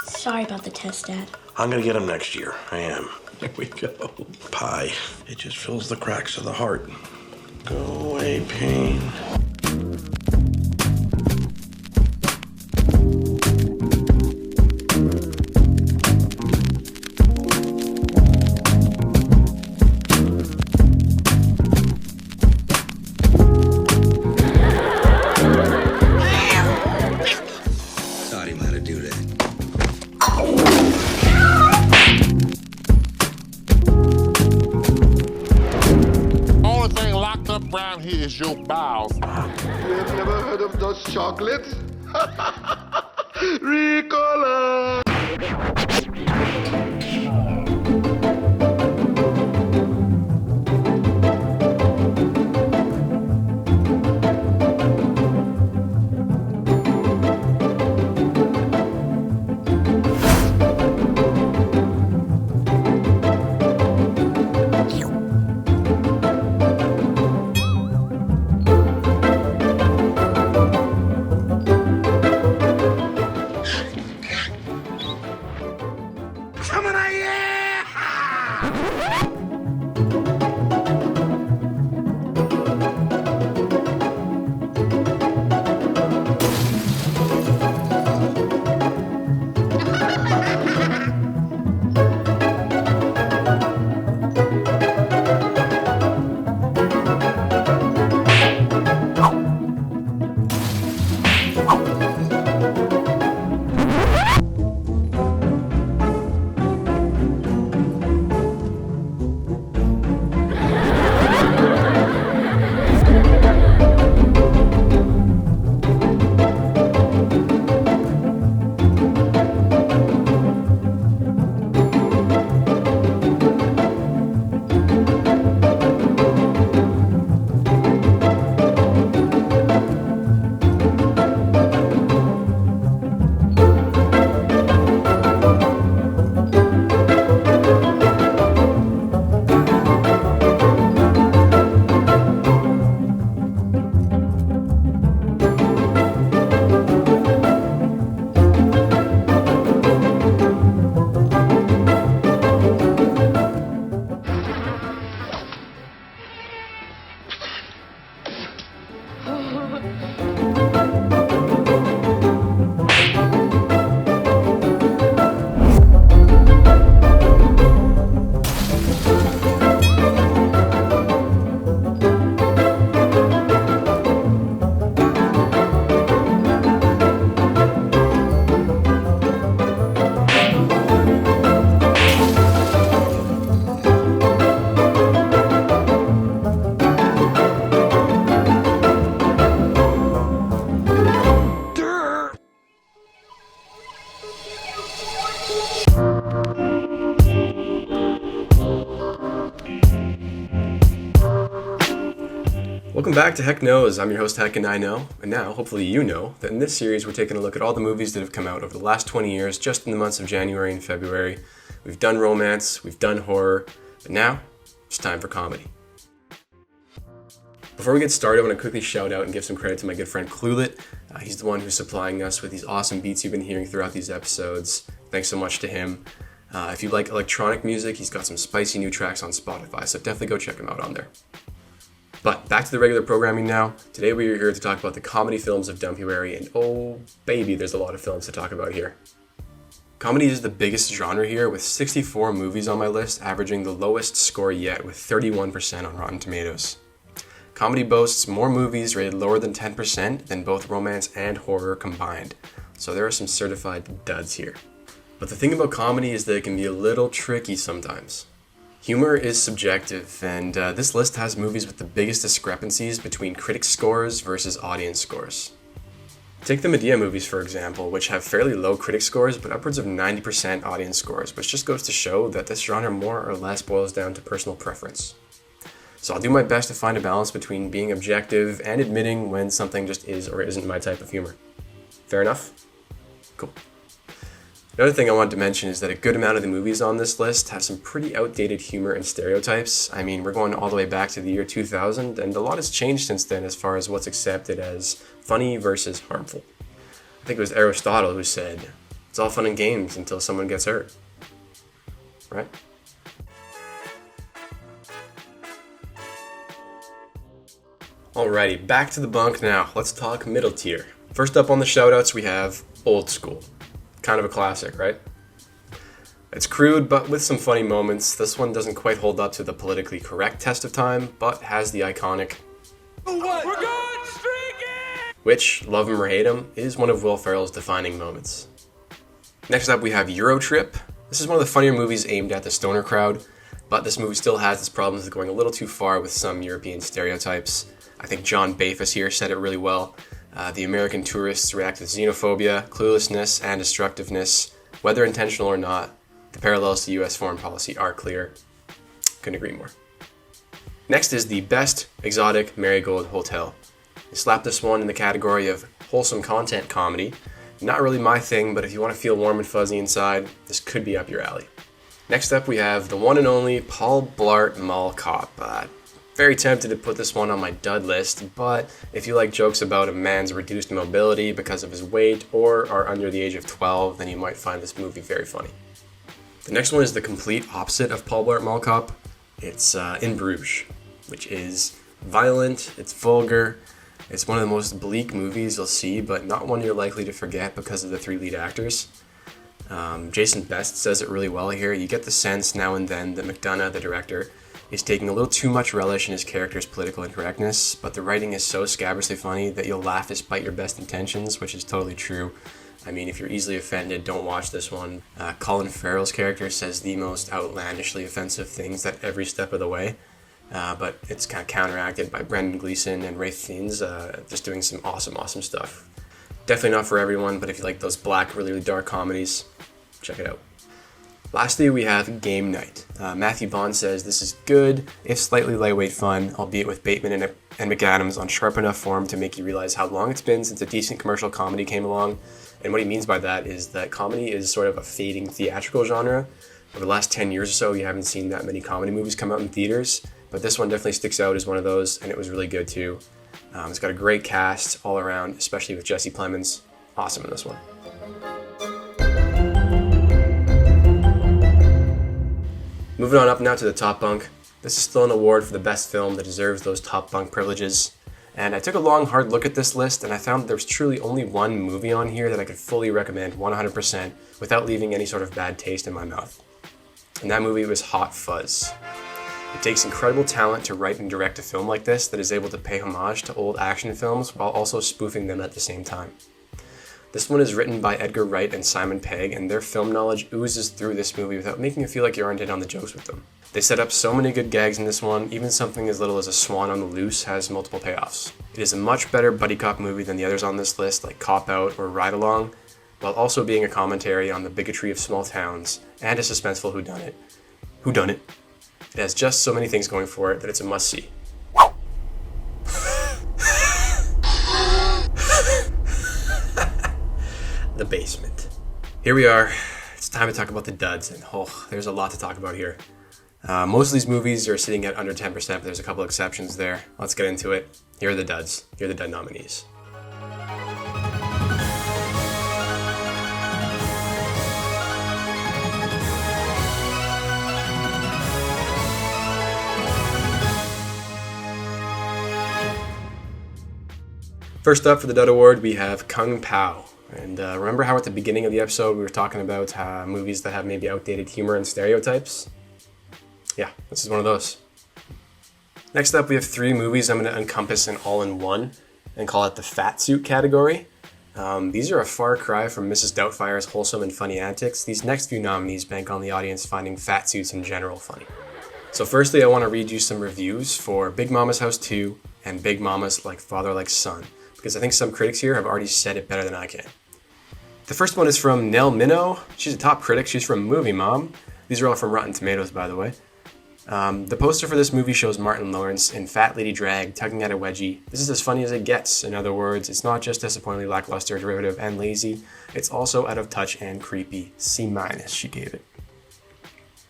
Sorry about the test, Dad. I'm gonna get him next year. I am. There we go. Pie. It just fills the cracks of the heart. Go away, pain. Taught him how to do that. Only thing locked up around here is your bowels. You have never heard of Dutch chocolate? Ricola! Welcome back to Heck Knows. I'm your host Heck and I know, and now hopefully you know that in this series we're taking a look at all the movies that have come out over the last 20 years just in the months of January and February. We've done romance, we've done horror, but now it's time for comedy. Before we get started, I want to quickly shout out and give some credit to my good friend Cluelet. He's the one who's supplying us with these awesome beats you've been hearing throughout these episodes. Thanks so much to him. If you like electronic music, he's got some spicy new tracks on Spotify, so definitely go check him out on there. But back to the regular programming now. Today we are here to talk about the comedy films of Dumpuary, and oh baby, there's a lot of films to talk about here. Comedy is the biggest genre here, with 64 movies on my list, averaging the lowest score yet with 31% on Rotten Tomatoes. Comedy boasts more movies rated lower than 10% than both romance and horror combined, so there are some certified duds here. But the thing about comedy is that it can be a little tricky sometimes. Humor is subjective, and this list has movies with the biggest discrepancies between critic scores versus audience scores. Take the Medea movies, for example, which have fairly low critic scores but upwards of 90% audience scores, which just goes to show that this genre more or less boils down to personal preference. So I'll do my best to find a balance between being objective and admitting when something just is or isn't my type of humor. Fair enough? Cool. Another thing I wanted to mention is that a good amount of the movies on this list have some pretty outdated humor and stereotypes. I mean, we're going all the way back to the year 2000, and a lot has changed since then as far as what's accepted as funny versus harmful. I think it was Aristotle who said, It's all fun and games until someone gets hurt. Right? Alrighty, back to the bunk now. Let's talk middle tier. First up on the shoutouts, we have Old School. Kind of a classic, right? It's crude, but with some funny moments. This one doesn't quite hold up to the politically correct test of time, but has the iconic "What? We're going streaking!" which, love him or hate him, is one of Will Ferrell's defining moments. Next up, we have Euro Trip. This is one of the funnier movies aimed at the stoner crowd, but this movie still has its problems with going a little too far with some European stereotypes. I think John Bafus here said it really well. The American tourists react with xenophobia, cluelessness, and destructiveness. Whether intentional or not, the parallels to US foreign policy are clear. Couldn't agree more. Next is the Best Exotic Marigold Hotel. I slapped this one in the category of wholesome content comedy. Not really my thing, but if you want to feel warm and fuzzy inside, this could be up your alley. Next up, we have the one and only Paul Blart Mall Cop. Very tempted to put this one on my dud list, but if you like jokes about a man's reduced mobility because of his weight or are under the age of 12, then you might find this movie very funny. The next one is the complete opposite of Paul Blart Mall Cop. It's In Bruges, which is violent, it's vulgar, it's one of the most bleak movies you'll see, but not one you're likely to forget because of the three lead actors. Jason Best says it really well here. You get the sense now and then that McDonough, the director, is taking a little too much relish in his character's political incorrectness, but the writing is so scabrously funny that you'll laugh despite your best intentions, which is totally true. I mean, if you're easily offended, don't watch this one. Colin Farrell's character says the most outlandishly offensive things at every step of the way, but it's kind of counteracted by Brendan Gleeson and Rafe Fiennes just doing some awesome stuff. Definitely not for everyone, but if you like those black, really dark comedies, check it out. Lastly, we have Game Night. Matthew Bond says this is good, if slightly lightweight fun, albeit with Bateman and McAdams on sharp enough form to make you realize how long it's been since a decent commercial comedy came along. And what he means by that is that comedy is sort of a fading theatrical genre. Over the last 10 years or so, you haven't seen that many comedy movies come out in theaters, but this one definitely sticks out as one of those, and it was really good too. It's got a great cast all around, especially with Jesse Plemons. Awesome in this one. Moving on up now to the top bunk. This is still an award for the best film that deserves those top bunk privileges. And I took a long, hard look at this list, and I found there was truly only one movie on here that I could fully recommend 100% without leaving any sort of bad taste in my mouth. And that movie was Hot Fuzz. It takes incredible talent to write and direct a film like this that is able to pay homage to old action films while also spoofing them at the same time. This one is written by Edgar Wright and Simon Pegg, and their film knowledge oozes through this movie without making you feel like you aren't in on the jokes with them. They set up so many good gags in this one, even something as little as a swan on the loose has multiple payoffs. It is a much better buddy cop movie than the others on this list, like Cop Out or Ride Along, while also being a commentary on the bigotry of small towns and a suspenseful whodunit. It has just so many things going for it that it's a must-see. The basement. Here we are. It's time to talk about the duds, and there's a lot to talk about here. Most of these movies are sitting at under 10%, but there's a couple exceptions there. Let's get into it. Here are the duds. Here are the dud nominees. First up for the Dud Award, we have Kung Pao. And remember how at the beginning of the episode we were talking about movies that have maybe outdated humor and stereotypes? Yeah, this is one of those. Next up, we have 3 movies I'm going to encompass in all-in-one and call it the fat suit category. These are a far cry from Mrs. Doubtfire's wholesome and funny antics. These next few nominees bank on the audience finding fat suits in general funny. So firstly, I want to read you some reviews for Big Mama's House 2 and Big Mama's Like Father Like Son, because I think some critics here have already said it better than I can. The first one is from Nell Minow. She's a top critic. She's from Movie Mom. These are all from Rotten Tomatoes, by the way. The poster for this movie shows Martin Lawrence in fat lady drag tugging at a wedgie. This is as funny as it gets. In other words, it's not just disappointingly lackluster, derivative, and lazy. It's also out of touch and creepy. C- she gave it.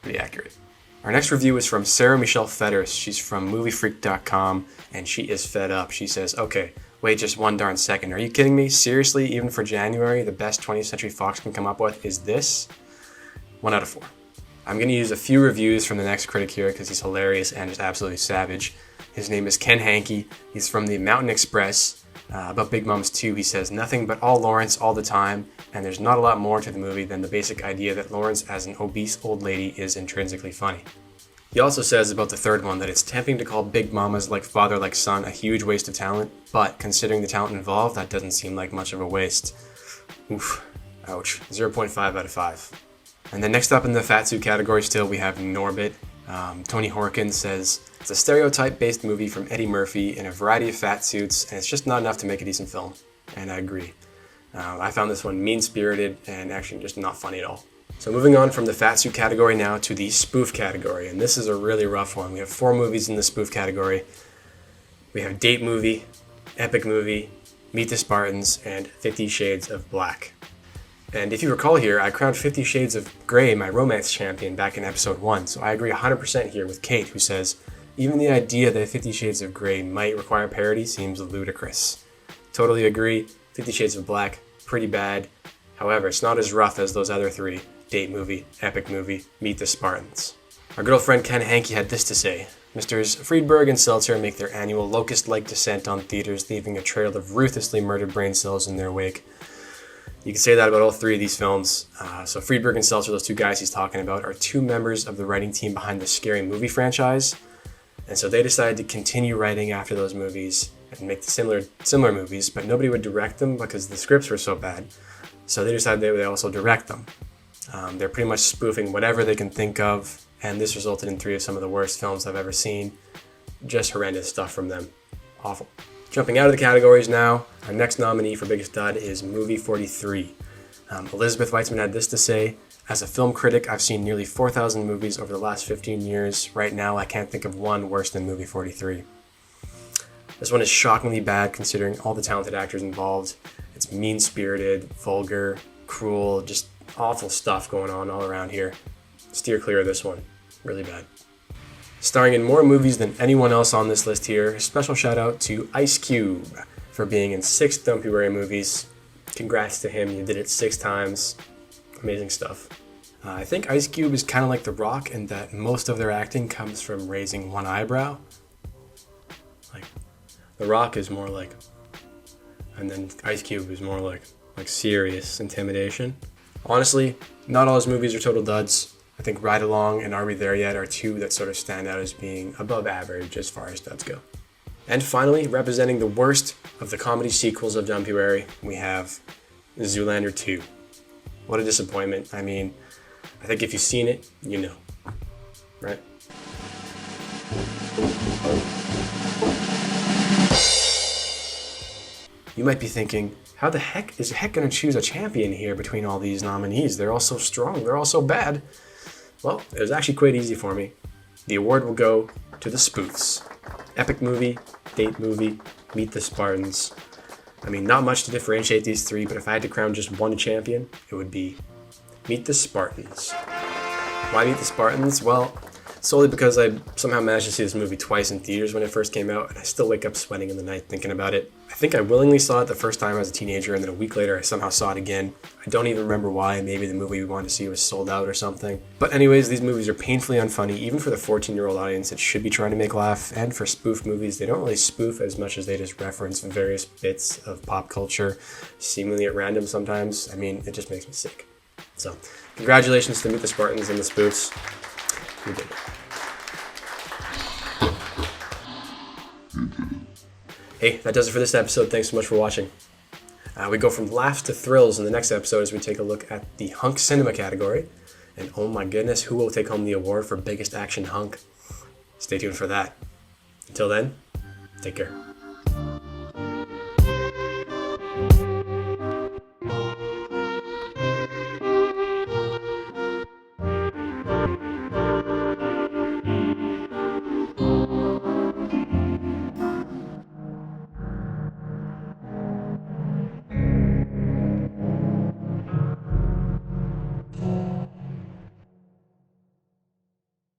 Pretty accurate. Our next review is from Sarah Michelle Fetters. She's from moviefreak.com, and she is fed up. She says, okay, Wait just one darn second. Are you kidding me? Seriously, even for January, the best 20th Century Fox can come up with is this? 1 out of 4. I'm going to use a few reviews from the next critic here because he's hilarious and just absolutely savage. His name is Ken Hankey. He's from the Mountain Express. About Big Moms 2, he says, nothing but all Lawrence all the time, and there's not a lot more to the movie than the basic idea that Lawrence as an obese old lady is intrinsically funny. He also says about the third one that it's tempting to call Big Mamas like father like son a huge waste of talent, but considering the talent involved, that doesn't seem like much of a waste. Oof. Ouch. 0.5 out of 5. And then next up in the fatsuit category still, we have Norbit. Tony Horkin says, it's a stereotype-based movie from Eddie Murphy in a variety of fat suits, and it's just not enough to make a decent film. And I agree. I found this one mean-spirited and actually just not funny at all. So moving on from the fatsuit category now to the spoof category, and this is a really rough one. We have 4 movies in the spoof category. We have Date Movie, Epic Movie, Meet the Spartans, and 50 Shades of Black. And if you recall here, I crowned 50 Shades of Grey my romance champion back in episode 1, so I agree 100% here with Kate, who says, even the idea that 50 Shades of Grey might require parody seems ludicrous. Totally agree, 50 Shades of Black, pretty bad. However, it's not as rough as those other 3, Date Movie, Epic Movie, Meet the Spartans. Our good old friend Ken Hankey had this to say, Mr. Friedberg and Seltzer make their annual locust-like descent on theaters, leaving a trail of ruthlessly murdered brain cells in their wake. You can say that about all 3 of these films. So Friedberg and Seltzer, those 2 guys he's talking about, are 2 members of the writing team behind the Scary Movie franchise. And so they decided to continue writing after those movies and make similar movies, but nobody would direct them because the scripts were so bad. So they decided they would also direct them. They're pretty much spoofing whatever they can think of, and this resulted in 3 of some of the worst films I've ever seen. Just horrendous stuff from them. Awful. Jumping out of the categories now, our next nominee for Biggest Dud is Movie 43. Elizabeth Weitzman had this to say, as a film critic, I've seen nearly 4,000 movies over the last 15 years. Right now, I can't think of one worse than Movie 43. This one is shockingly bad considering all the talented actors involved. It's mean-spirited, vulgar, cruel, just awful stuff going on all around here. Steer clear of this one. Really bad. Starring in more movies than anyone else on this list here, a special shout out to Ice Cube for being in 6 Dumpuary movies. Congrats to him, you did it 6 times. Amazing stuff. I think Ice Cube is kind of like The Rock in that most of their acting comes from raising one eyebrow. Like, The Rock is more like, and then Ice Cube is more like serious intimidation. Honestly, not all his movies are total duds. I think Ride Along and Are We There Yet are 2 that sort of stand out as being above average as far as duds go. And finally, representing the worst of the comedy sequels of Dumpuary, we have Zoolander 2. What a disappointment. I mean, I think if you've seen it, you know, right? You might be thinking, how the heck is Heck going to choose a champion here between all these nominees? They're all so strong, they're all so bad. Well, it was actually quite easy for me. The award will go to the spoofs. Epic Movie, Date Movie, Meet the Spartans. I mean, not much to differentiate these 3, but if I had to crown just one champion, it would be Meet the Spartans. Why Meet the Spartans? Well, solely because I somehow managed to see this movie twice in theaters when it first came out, and I still wake up sweating in the night thinking about it. I think I willingly saw it the first time as a teenager, and then a week later I somehow saw it again. I don't even remember why. Maybe the movie we wanted to see was sold out or something. But anyways, these movies are painfully unfunny, even for the 14-year-old audience that should be trying to make laugh, and for spoof movies, they don't really spoof as much as they just reference various bits of pop culture, seemingly at random sometimes. I mean, it just makes me sick. So, congratulations to Meet the Spartans and the spoofs. We did it. Hey, that does it for this episode. Thanks so much for watching. We go from laughs to thrills in the next episode as we take a look at the hunk cinema category. And oh my goodness, who will take home the award for biggest action hunk? Stay tuned for that. Until then, take care.